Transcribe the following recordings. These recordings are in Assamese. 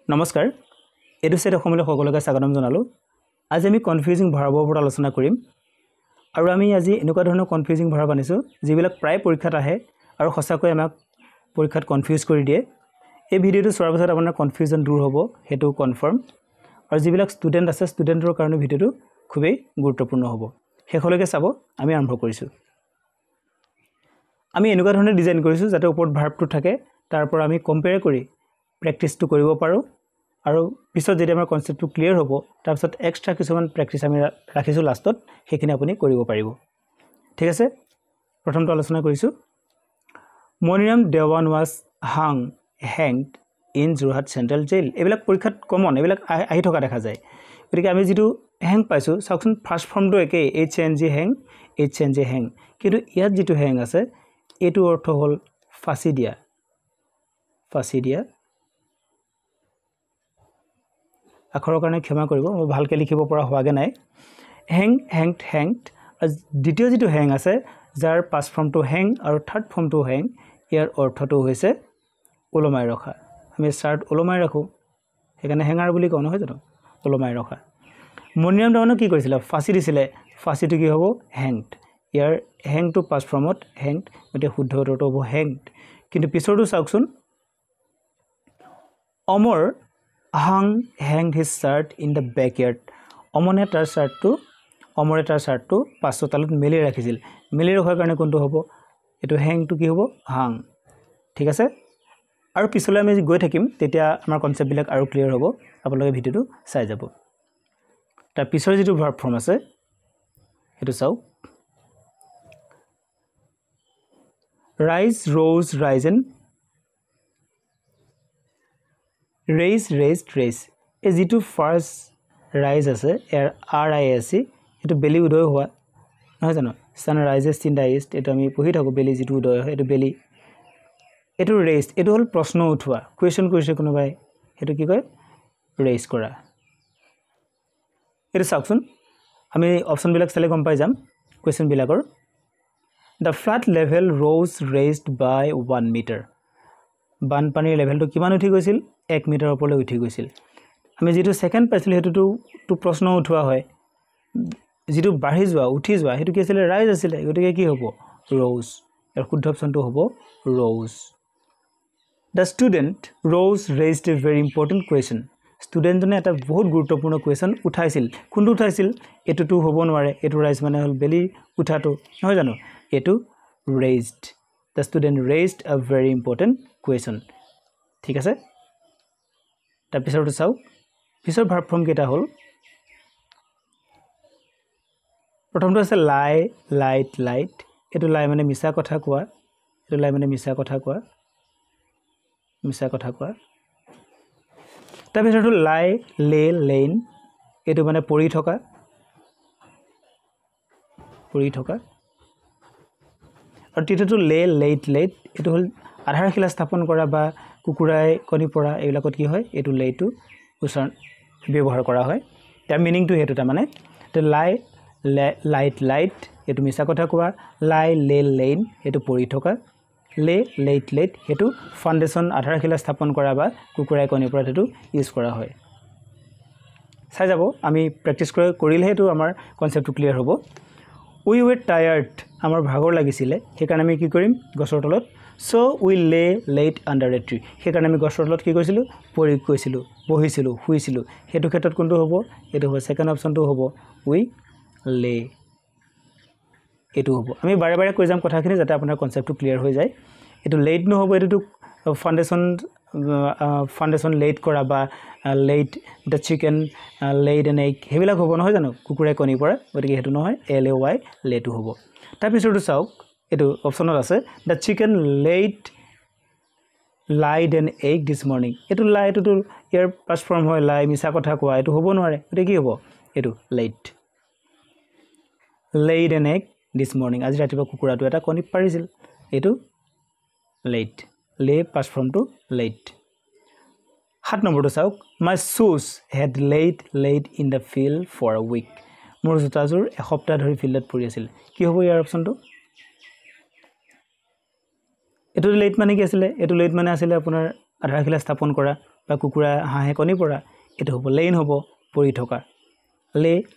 নমস্কাৰ এডুসেট অসমলৈ সকলোকে স্বাগতম জনালো আজি আমি কনফিউজিং ভাৰ্বৰ ওপৰত আলোচনা কৰিম আৰু আমি আজি এনেকুৱা ধৰণৰ কনফিউজিং ভাৰ্ব আনিছো যিবিলাক প্ৰায় পৰীক্ষাত আহে আৰু সঁচাকৈ আমাক পৰীক্ষাত কনফিউজ কৰি দিয়ে এই ভিডিওটো চোৱাৰ পিছত আপোনাৰ কনফিউজন দূৰ হ'ব হেতু কনফাৰ্ম আৰু যিবিলাক ষ্টুডেন্ট আছে ষ্টুডেন্টৰ কাৰণে ভিডিওটো খুবেই গুৰুত্বপূৰ্ণ হ'ব হেকলৈকে চাব আমি আৰম্ভ কৰিছো আমি এনেকুৱা ধৰণৰ ডিজাইন কৰিছো যাতে ওপৰত ভাৰ্বটো থাকে তাৰ পৰা আমি কম্পেয়াৰ কৰি প্ৰেক্টিসটো কৰিব পাৰো আৰু পিছত যদি আমাৰ কনসেপ্টটো ক্লিয়াৰ হ'ব তাৰ পিছত এক্সট্ৰা কিছুমান প্ৰেক্টিস আমি ৰাখিছো লাষ্টত হেখিনি আপুনি কৰিব পাৰিব ঠিক আছে প্ৰথমটো আলোচনা কৰিছো Maniram Dewan was hanged in Jorhat Central Jail এবিলাক পৰীক্ষাত কমন এবিলাক আহি থকা দেখা যায় গতিকে আমি যেটো হ্যাং পাইছো চাওকচোন ফাৰ্স্ট ফৰ্মটো একে hng hang কিন্তু ইয়াত যেটো hang আছে এটো অৰ্থ হল ফাঁসি দিয়া আখৰৰ কাৰণে ক্ষমা কৰিব মই ভালকৈ লিখিব পৰা হোৱাগে নাই hanged দ্বিতীয় যেটো hang আছে যাৰ পাঁচ ফৰ্মটো hang আৰু থাৰ্ড ফৰ্মটো hang ইয়াৰ অৰ্থটো হৈছে ওলমাই ৰখা আমি শাৰ্ট ওলমাই ৰাখো হেকাৰণে হেঙাৰ বুলি কওঁ নহয় জানো ওলমাই ৰখা মনিৰাম দেৱানে কি কৰিছিল ফাঁসি দিছিলে ফাঁসিটো কি হ'ব hanged ইয়াৰ hang to পাঁচ ফৰ্মত hanged গতে শুদ্ধ অৰ্থটো হ'ব hanged কিন্তু পিছৰটো চাওকচোন অমৰ hanged his shirt in the backyard অমৰে তাৰ শাৰ্টটো পাছতালত মেলি ৰাখিছিল মেলি ৰখাৰ কাৰণে কোনটো হ'ব এটো hang to কি হ'ব hang ঠিক আছে আৰু পিছলৈ আমি গৈ থাকিম তেতিয়া আমাৰ কনসেপ্ট বিলাক আৰু ক্লিয়াৰ হ'ব আপোনালোকে ভিডিওটো চাই যাব তাৰ পিছৰ যেটো ভাৰ্ব ফৰ্ম আছে হেতু চাও rise rose risen raised এই যেটো ফাৰ্স্ট rise আছে এৰ rise এটো বেলি উদয় হোৱা নহয় জানো sun rises in the east এটো আমি পঢ়ি থাকো বেলি যেটো উদয় হয় এটো বেলি এটো raised এটো হল প্ৰশ্ন উঠোৱা কোৱেশ্চন কৰিছে কোনোবাই হেতু কি কয় raise কৰা এটো চাওকচোন আমি অপচন বিলাক চালে গম পাই যাম কোৱেশ্চন বিলাকৰ The flood level rose raised by 1 meter. বানপানীৰ লেভেলটো কিমান উঠি গৈছিল 1 মিটাৰ ওপৰলৈ উঠি গৈছিল আমি যেটো সেকেন্ড পাইছিল হেতুটো প্ৰশ্ন উঠোৱা হয় যেটো বাঢ়ি যোৱা উঠি যোৱা হেতু কি আছিল ৰাইজ আছিল গতিকে কি হ'ব rose এৰ শুদ্ধ অপচনটো হ'ব rose The student rose raised a very important question student জনে এটা বহুত গুৰুত্বপূৰ্ণ কোৱেশ্চন উঠাইছিল কোনটো উঠাইছিল এটোটো হ'ব নোৱাৰে এটো ৰাইজ মানে হল বেলি উঠাটো নহয় জানো এটো raised the student raised a very important question ঠিক আছে তাৰ পিছৰটো চাও পিছৰ ভাৰ্ব ফৰ্ম কেটা হল প্ৰথমটো আছে lie light এটো লাই মানে মিছা কথা কোৱা এটো লাই মানে মিছা কথা কোৱা তাৰ পিছৰটো লাই লেন এটো মানে পৰি থকা আৰু তিতটো লেট এটো হল আধাৰশিলা স্থাপন কৰা বা কুকুৰাই কণী পৰা এইবিলাকত কি হয় এটো লেটটো উচ্চাৰণ ব্যৱহাৰ কৰা হয় তাৰ মিনিংটো হেতু তাৰ মানে তে লাইট এটো মিছা কথা কোৱা লাই লেন এটো পৰি থকা লেট হেতু ফাউন্ডেশন আধাৰশিলা স্থাপন কৰা বা কুকুৰাই কণী পৰা হেতু ইউজ কৰা হয় চাই যাব আমি প্ৰেক্টিস কৰিলে হেতু আমাৰ কনসেপ্টটো ক্লিয়াৰ হ'ব We were tired আমাৰ ভাগৰ লাগিছিলে হেকাৰণে আমি কি কৰিম গছৰ তলত so we late under a tree হেকাৰণে আমি গছৰ তলত কি কৰিছিলো পৰি গৈছিলো বহিছিলো শুইছিলো হেতু ক্ষেত্ৰত কোনটো হ'ব এটো হ'ব সেকেন্ড অপচনটো হ'ব we lay এটো হ'ব আমি বাৰে বাৰে কৈ যাম কথাখিনি যাতে আপোনাৰ কনসেপ্টটো ক্লিয়াৰ হৈ যায় এটো লেট নহব এটো ফাউন্ডেশন লেট কৰা বা laid the chicken laid an egg হেবিলাক হ'ব নহয় জানো কুকুৰাই কণী পৰা গতিকে হেতু নহয় lay লেটু হ'ব তাৰ পিছৰটো চাওক এটো অপচনত আছে the chicken laid an egg this morning এটো লাই এটো ইয়াৰ পাস্ট ফৰ্ম হয় লাই মিছা কথা কোৱা এটো হ'ব নোৱাৰে গতিকে কি হ'ব এটো laid an egg this morning আজি ৰাতিপুৱা কুকুৰাটো এটা কণী পাৰিছিল এটো lay past form to late 7 নম্বৰটো চাওক my shoes had laid in the field for a week মোৰ জোতাজোৰ এসপ্তাহ ধৰি ফিল্ডত পৰি আছিল কি হ'ব ইয়াৰ অপচনটো এটো late মানে কি আছিল এটো late মানে আছিল আপোনাৰ আধাৰশিলা স্থাপন কৰা বা কুকুৰা হাঁহে কণী পৰা এটো হ'ব লেইন হ'ব পৰি থকা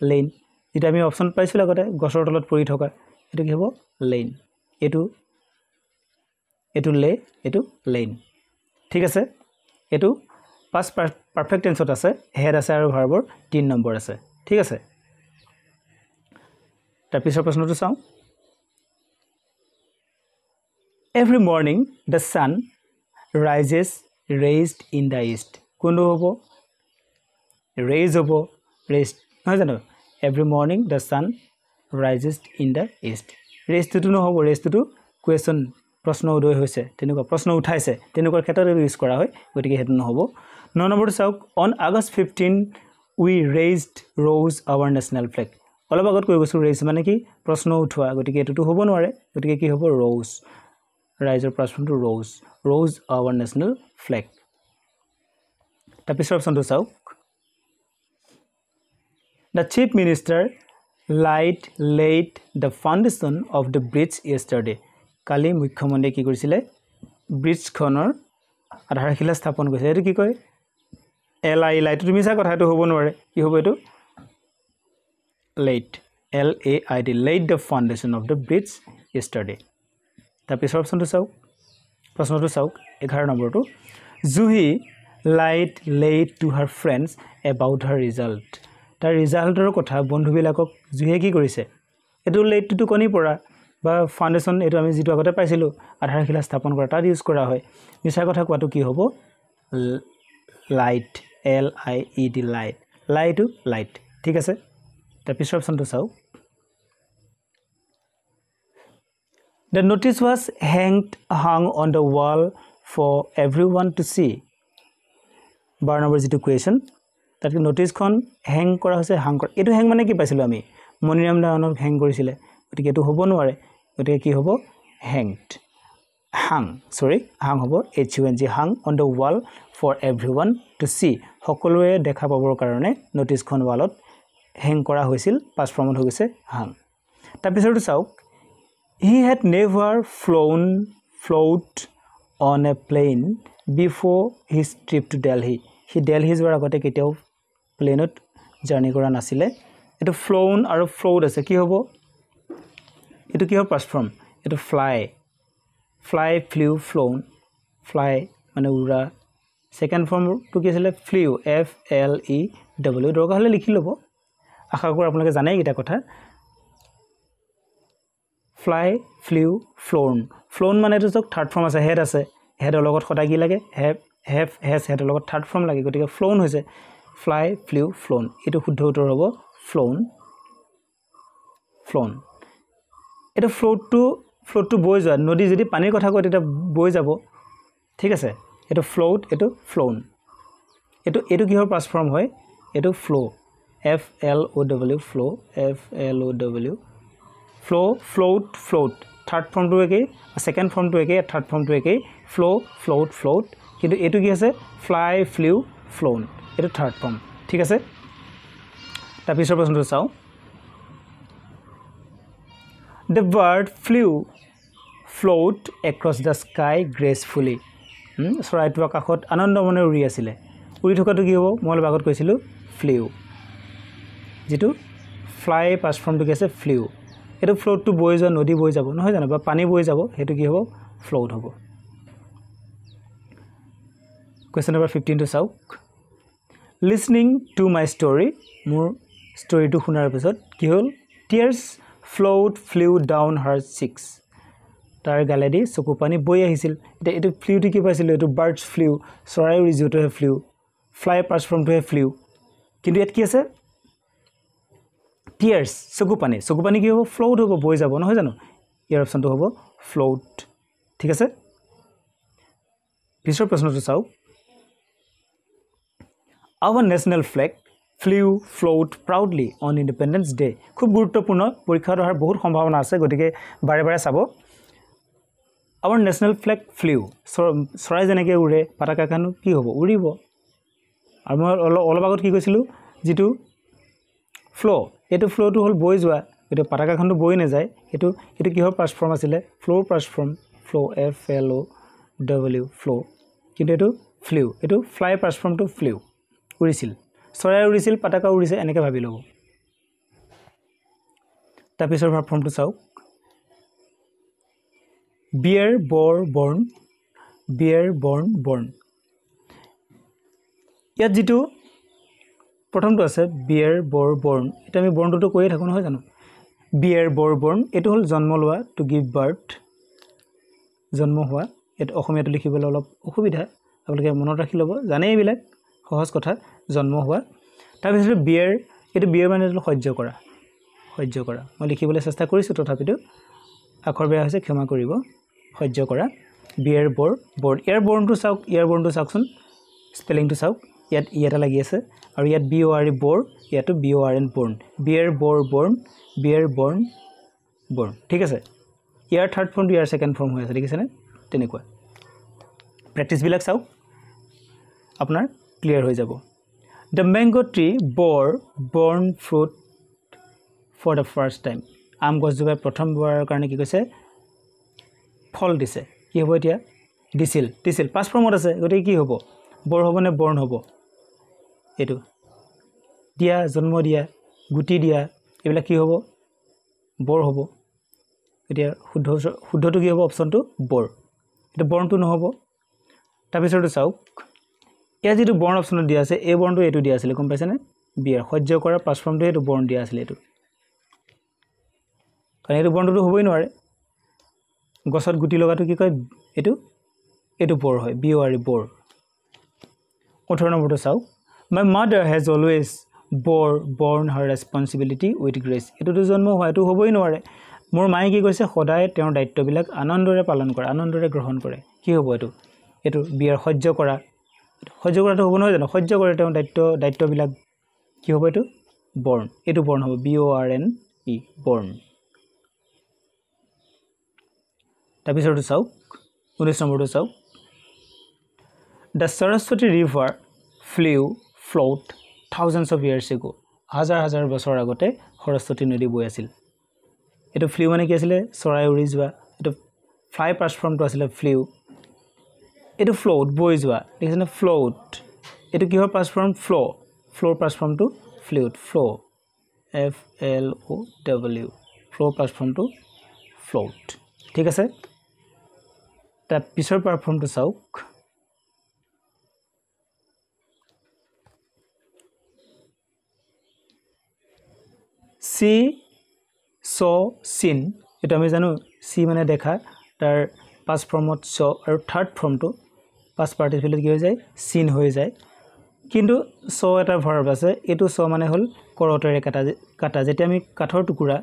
লেইন যেটা আমি অপচন পাইছিল আগতে গছৰ তলত পৰি থকা এটো কি হ'ব লেইন এটো লেইন ঠিক আছে এটো past perfect tense আছে হেড আছে আৰু ভাৰ্বৰ 3 নম্বৰ আছে ঠিক আছে তাৰ পিছৰ প্ৰশ্নটো চাও Every morning the sun rises raised in the east কোনটো হ'ব raise নহয় জানো every morning the sun rises in the east raise to নহ'ব raise to question প্ৰশ্ন উদয় হৈছে তেনেকুৱা প্ৰশ্ন উঠাইছে তেনেকুৱা ক্ষেত্ৰত ইউজ কৰা হয় গতিকে হেতু নহ'ব 9 নম্বৰটো চাওক on August 15 we raised rose our national flag অলপ আগত কৈ গৈছো raise মানে কি প্ৰশ্ন উঠোৱা গতিকে এটোটো হ'ব নোৱাৰে গতিকে কি হ'ব rose raise প্ৰশ্ন to rose our national flag তাৰপিছৰ অপচনটো চাওক The chief minister laid the foundation of the bridge yesterday কালি মুখ্যমন্ত্ৰী কি কৰিছিলে ব্ৰিজ খনৰ আধাৰশিলা স্থাপন কৰিছে এটো কি কয় লাইট তুমি সা কথাটো হ'ব নোৱাৰে কি হ'ব এটো laid laid the foundation of the bridge yesterday তাৰ পিছৰ অপচনটো চাওক প্ৰশ্নটো চাওক 11 নম্বৰটো Juhi laid to her friends about her result তাৰ ৰিজাল্টৰ কথা বন্ধুবিলাকক জুহে কি কৰিছে এটো laid to কনি পৰা বা ফাউন্ডেশন এটো আমি যেটো আগতে পাইছিলো আধাৰশিলা স্থাপন কৰা তাত ইউজ কৰা হয় নিচা কথা কোৱাটো কি হ'ব লাইট LIED লাইট ঠিক আছে তাৰ পিছৰ অপচনটো চাও The notice was hung on the wall for everyone to see 12 number যেটো কোৱেশ্চন তাত নোটিছখন হ্যাং কৰা হৈছে হ্যাং কৰা এটো হ্যাং মানে কি পাইছিলো আমি মনিৰাম দানৰ হ্যাং কৰিছিলে গতিকে এটো হ'ব নোৱাৰে গতিকে কি হ'ব hang হ'ব HUNG hung on the wall for everyone to see সকলোৱে দেখা পাবৰ কাৰণে নোটিছখন ৱালত হ্যাং কৰা হৈছিল পাস ফৰ্মত হৈ গৈছে hung তাৰ পিছৰটো চাওক He had never flown on a plane before his trip to Delhi he Delhi যোৱাৰ আগতে কেতিয়াও প্লেনত জাৰ্নি কৰা নাছিলে এটো flown আৰু flowed আছে কি হ'ব এটো কি হ'ব past form এটো fly flew flown fly মানে উৰা সেকেন্ড ফৰ্ম টু কি আছিল flew FLEW দৰকাৰ হলে লিখি লব আশা কৰো আপোনালোকে জানে এটা কথা fly flew flown মানে তো থাৰ্ড ফৰ্ম আছে হেডৰ লগত খটা কি লাগে have has হেডৰ লগত থাৰ্ড ফৰ্ম লাগে গতিকে flown হৈছে fly flew flown এটো শুদ্ধ উত্তৰ হ'ব flown এটা float to বৈ যোৱা নদী যদি পানীৰ কথা কয় এটা বৈ যাব ঠিক আছে এটো float এটো flown এটো কিহৰ পাস ফৰ্ম হয় এটো flow FLOW float third form too একে সেকেন্ড ফৰ্ম টু একে থাৰ্ড ফর্ম টু একে float কিন্তু এটো কি আছে fly flew flown এটো থাৰ্ড ফৰ্ম ঠিক আছে তাৰ পিছৰ প্ৰশ্নটো চাও The bird float across the sky gracefully চৰাইটো আকাশত আনন্দমনে উৰি আছিল উৰি থকাটো কি হ'ব মই আগত কৈছিলো flew যেটো fly past form টু কি আছে flew এটো float টু বৈ যোৱা নদী বৈ যাব নহয় জানো বা পানী বৈ যাব হেতু কি হ'ব float হ'ব Question number 15 to চাওক Listening to my story মোৰ ষ্টৰীটো শুনাৰ পিছত কি হ'ল tears flew down her cheeks তাৰ গালেদি চকু পানী বৈ আহিছিল এটো flew কি পাইছিল এটো birds flew চৰাই উৰি যোৱাটো flew fly past form to flew কিন্তু এত কি আছে tears চকু পানী কি হ'ব float হ'ব বৈ যাব নহয় জানো ইয়াৰ অপচনটো হ'ব float ঠিক আছে পিছৰ প্ৰশ্নটো চাওক Our national flag float proudly on Independence Day খুব গুৰুত্বপূৰ্ণ পৰীক্ষাৰ অহাৰ বহুত সম্ভাৱনা আছে গতিকে বাৰে চাব Our national flag flew চৰাই যেনেকৈ উৰে পতাকাখন কি হ'ব উৰিব আৰু মই অলপ আগত কি কৈছিলো যেটো flow এটো flowটো হল বৈ যোৱা এটো পতাকাখনটো বৈ না যায় এটো কিহৰ পাস ফর্ম আছিল flow past form flow FLOW flow কিন্তু এটো ফ্লিউ এটো ফ্লাই পাষ্ট ফৰ্মটো ফ্লিউ উৰিছিল চৰাই উৰিছিল পতাকা উৰিছে এনেকৈ ভাবি লব তাৰপিছৰ ভাৰ্ব ফৰ্মটো চাওক বিয়াৰ বৰ্ন ইয়াত যেটো প্ৰথমটো আছে বিয়াৰ বৰ্ন এটা আমি বৰ্নটো কৈয়ে থাকো নহয় জানো বিয়াৰ বৰ্ন এটো হল জন্ম লোৱা টু গিভ বাৰ্থ জন্ম হোৱা এটো অসমীয়াটো লিখিবলৈ অলপ অসুবিধা আপোনালোকে মনত ৰাখি ল'ব জানে এইবিলাক সহজ কথা জন্ম হোৱা তাৰপিছত বিয়াৰ এটো বিয়াৰ মানে সহ্য কৰা মই লিখিবলৈ চেষ্টা কৰিছো তথাপিতো আখৰ বেয়া হৈছে ক্ষমা কৰিব সহ্য কৰা বিয়াৰ বৰ্ন ইয়াৰ বৰ্নটো চাওকচোন স্পেলিংটো চাওক ইয়াত এটা লাগি আছে আৰু ইয়াত বি অ আৰ ই বৰ ইয়াতো বি অ আৰ এন বৰ্ন বিয়াৰ বৰ্ন ঠিক আছে ইয়াৰ থাৰ্ড ফৰ্মটো ইয়াৰ সেকেন্ড ফৰ্ম হৈ আছে দেখিছেনে তেনেকুৱা প্ৰেক্টিছ বিলাক চাওক আপোনাৰ ক্লিয়াৰ হৈ যাব the mango tree bore born fruit for the first time আম গছজোপাই প্ৰথমবাৰৰ কাৰণে কি কৈছে ফল দিছে কি হ'ব এতিয়া দিছিল পাঁচ ফৰ্মত আছে গতিকে কি হ'ব বৰ হ'ব নে বৰ্ন হ'ব এটো দিয়া জন্ম দিয়া গুটি দিয়া এইবিলাক কি হ'ব বৰ হ'ব এতিয়া শুদ্ধটো কি হ'ব অপচনটো বৰ এটা বৰ্নটো নহ'ব তাৰপিছৰটো চাওক এয়া যেটো বৰ্ন অপচনত দিয়া আছে এই বৰ্নটো এটো দিয়া আছিল গম পাইছেনে বিয়াৰ সহ্য কৰা পাঁচ ফৰ্মটো এটো বৰ্ন দিয়া আছিল এটো কাৰণ এটো বৰ্নটো হ'বই নোৱাৰে গছত গুটি লগাটো কি কয় এটো বৰ হয় বি অ আৰ ই বৰ 18 নম্বৰটো চাওক my mother has always borne her responsibility with grace এটোটো জন্ম হয় এটো হ'বই নোৱাৰে মোৰ মায়ে কি কৈছে সদায় তেওঁৰ দায়িত্ববিলাক আনন্দৰে পালন কৰে আনন্দৰে গ্ৰহণ কৰে কি হ'ব এটো বিয়াৰ সহ্য কৰাটো হ'ব নহয় জানো সহ্য কৰে তেওঁৰ দায়িত্ববিলাক কি হ'ব এটো বৰ্ন হ'ব বি অ আৰ এন ই বৰ্ন তাৰপিছৰটো চাওক 19 নম্বৰটো চাওক the Saraswati river flowed thousands of years ago হাজাৰ বছৰ আগতে সৰস্বতী নদী বৈ আছিল এটো ফ্লিউ মানে কি আছিল চৰাই উৰি যোৱা এটো ফ্লাই পাষ্ট ফৰ্মটো আছিল ফ্লিউ এটো ফ্লোট বৈ যোৱা দেখিছেনে ফ্লোট এটো কিহৰ পাষ্ট ফৰ্ম ফ্লোৰ পাষ্ট ফৰ্মটো flow F L O W flow past ফৰ্মটো ফ্লোট ঠিক আছে তাৰ পিছৰ পাৰফৰ্মটো চাওক সি সিন এটা আমি জানো সি মানে দেখা তাৰ পাঁচ ফৰ্মত স আৰু থাৰ্ড ফৰ্মটো পাঁচ পাৰ্টিকুলাৰ কি হৈ যায় সিন হৈ যায় কিন্তু স এটা ভাৰ্ব আছে এটো স মানে হল কৰতেৰে কাটা যেতিয়া আমি কাঠৰ টুকুৰা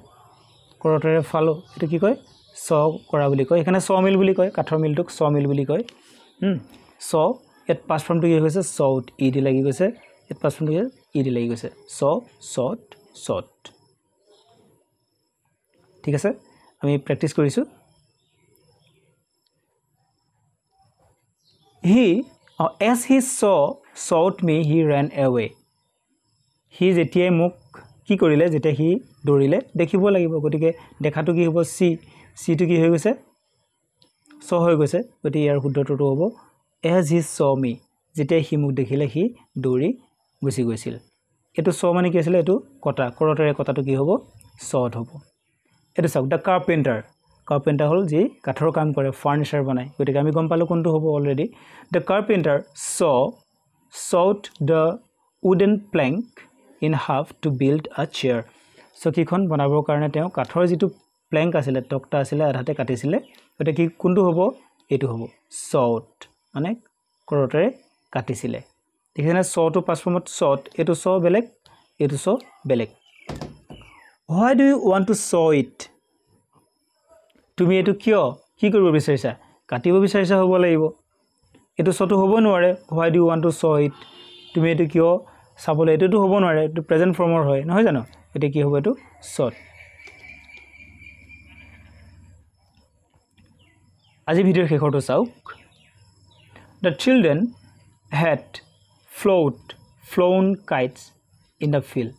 কৰতেৰে ফালো এটো কি কয় স কৰা বুলি কয় এখানে স মিল বুলি কয় কাঠৰ মিলটোক স মিল বুলি কয় স এট পাঁচ ফৰ্মটো কি হৈছে সট ই ডি লাগি গৈছে এট পাঁচ ফৰ্মটো ই ডি লাগি গৈছে সট ঠিক আছে আমি প্ৰেক্টিছ কৰিছো as he sought me he ran away he যেতিয়া মোক কি কৰিলে যেতিয়া হি দৌৰিলে দেখিব লাগিব গতিকে দেখাটো কি হ'ব সি টো কি হৈ গৈছে স হৈ গৈছে গতিকে ইয়াৰ শুদ্ধটো হ'ব as he saw me যেতিয়া হি মোক দেখিলে হি দৌৰি গুচি গৈছিল এটো স মানে কি আছিল এটো কটা কৰতেৰে কটাটো কি হ'ব সট হ'ব এটো চাওক দা কাৰ্পেণ্টাৰ হল যি কাঠৰ কাম কৰে ফাৰ্নিচাৰ বনায় গতিকে আমি গম পালো কোনটো হ'ব already the carpenter sawed the wooden plank in half to build a chair চকীখন বনাবৰ কাৰণে তেওঁ কাঠৰ যেটো প্লেংক আছিল তক্তা আছিল আধাতে কাটিছিলে গতিকে কি কোনটো হ'ব এটো হ'ব sawed মানে কৰতেৰে কাটিছিলে দেখিছেনে sawটো পাঁচ ফৰ্মত sawed এটো saw বেলেগ এটো saw বেলেগ why do you want to saw it তুমি এটো কিয় কি কৰিব বিচাৰিছা কাটিব বিচাৰিছা হ'ব লাগিব এটো সটো হ'ব নোৱাৰে why do you want to saw it তুমি এটো কিয় চাবলৈ এটো হ'ব নোৱাৰে এটো প্ৰেজেন্ট ফৰ্মৰ হয় নহয় জানো এটা কি হ'ব এটো সট আজি ভিডিওৰ শেষৰটো চাওক the children had flown kites in the field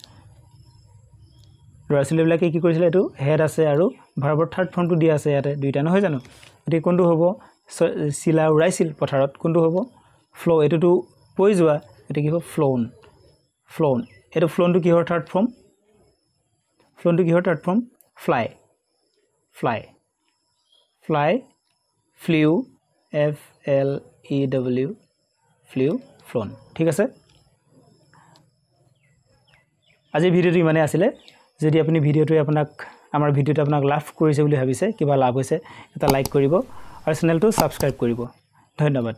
ৰাসিলবিলাকে কি কৰিছিল এটো হেড আছে আৰু ভাৰ্বৰ থাৰ্ড ফৰ্মটো দিয়া আছে ইয়াতে দুইটা নহয় জানো এটি কোনটো হ'ব চিলা উৰাইছিল পথাৰত কোনটো হ'ব ফ্লো এটোটো পই যোৱা এটা কি হয় ফ্লোন ফ্লোন এটো ফ্লোনটো কি হয় থাৰ্ড ফৰ্ম ফ্লোনটো কি হয় third form fly fly fly flew F L E W flew flown ঠিক আছে আজি ভিডিওটো ইমানে আছিল যদি আপুনি ভিডিওটো আপোনাক আমাৰ ভিডিওটো আপোনাক লাভ কৰিছে বুলি ভাবিছে কিবা লাভ হৈছে এটা লাইক কৰিব আৰু চেনেলটো সাবস্ক্ৰাইব কৰিব ধন্যবাদ